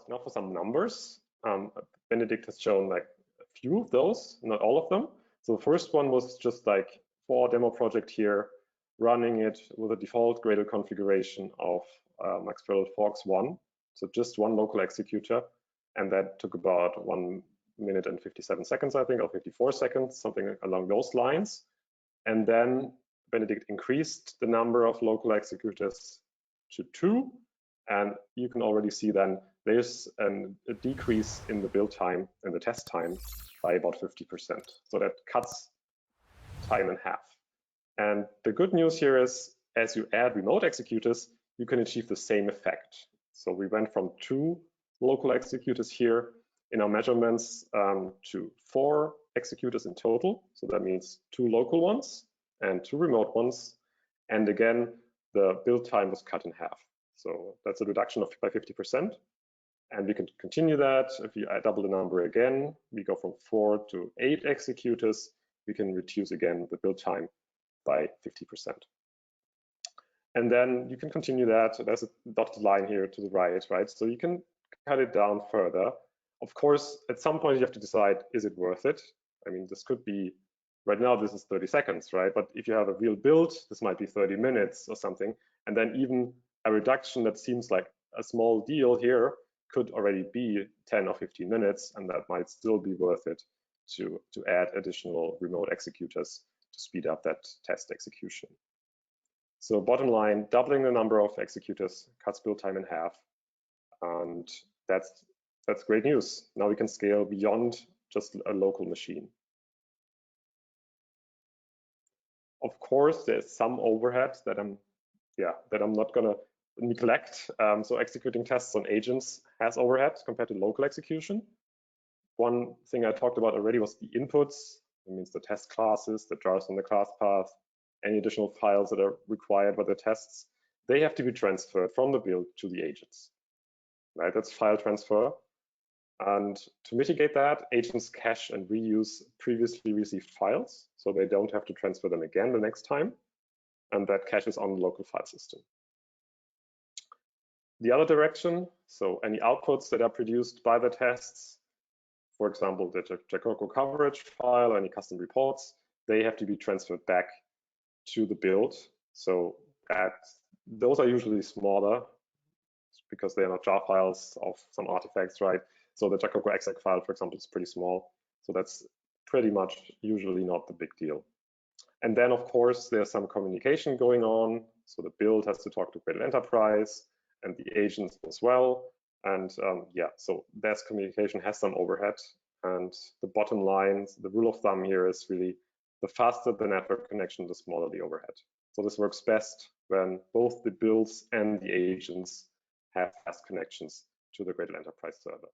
now for some numbers. Benedict has shown like a few of those, not all of them. So the first one was just like for our demo project here, running it with a default Gradle configuration of Gradle forks 1. So just one local executor. And that took about 1 minute and 57 seconds, I think, or 54 seconds, something along those lines. And then Benedict increased the number of local executors to 2. And you can already see then there's a decrease in the build time and the test time by about 50%. So that cuts time in half. And the good news here is, as you add remote executors, you can achieve the same effect. So we went from 2 local executors here in our measurements to 4 executors in total. So that means 2 local ones and 2 remote ones. And again, the build time was cut in half. So that's a reduction of by 50%. And we can continue that. If you double the number again, we go from 4 to 8 executors. We can reduce again the build time by 50%. And then you can continue that. There's a dotted line here to the right? So you can cut it down further. Of course, at some point you have to decide, is it worth it? I mean, this could be, right now this is 30 seconds, right? But if you have a real build, this might be 30 minutes or something. And then even a reduction that seems like a small deal here could already be 10 or 15 minutes, and that might still be worth it to add additional remote executors to speed up that test execution. So bottom line, doubling the number of executors cuts build time in half, and that's great news. Now we can scale beyond just a local machine. Of course, there's some overhead that I'm not gonna neglect. So executing tests on agents has overhead compared to local execution. One thing I talked about already was the inputs. It means the test classes, the jars on the class path, any additional files that are required by the tests. They have to be transferred from the build to the agents, right? That's file transfer. And to mitigate that, agents cache and reuse previously received files, so they don't have to transfer them again the next time. And that caches on the local file system. The other direction, so any outputs that are produced by the tests, for example, the Jacoco coverage file or any custom reports, they have to be transferred back to the build. So those are usually smaller because they are not jar files of some artifacts, right? So the Jacoco exec file, for example, is pretty small. So that's pretty much usually not the big deal. And then, of course, there's some communication going on. So the build has to talk to Gradle Enterprise and the agents as well. And so that communication has some overhead. And the bottom line, the rule of thumb here is really the faster the network connection, the smaller the overhead. So this works best when both the builds and the agents have fast connections to the Gradle Enterprise server.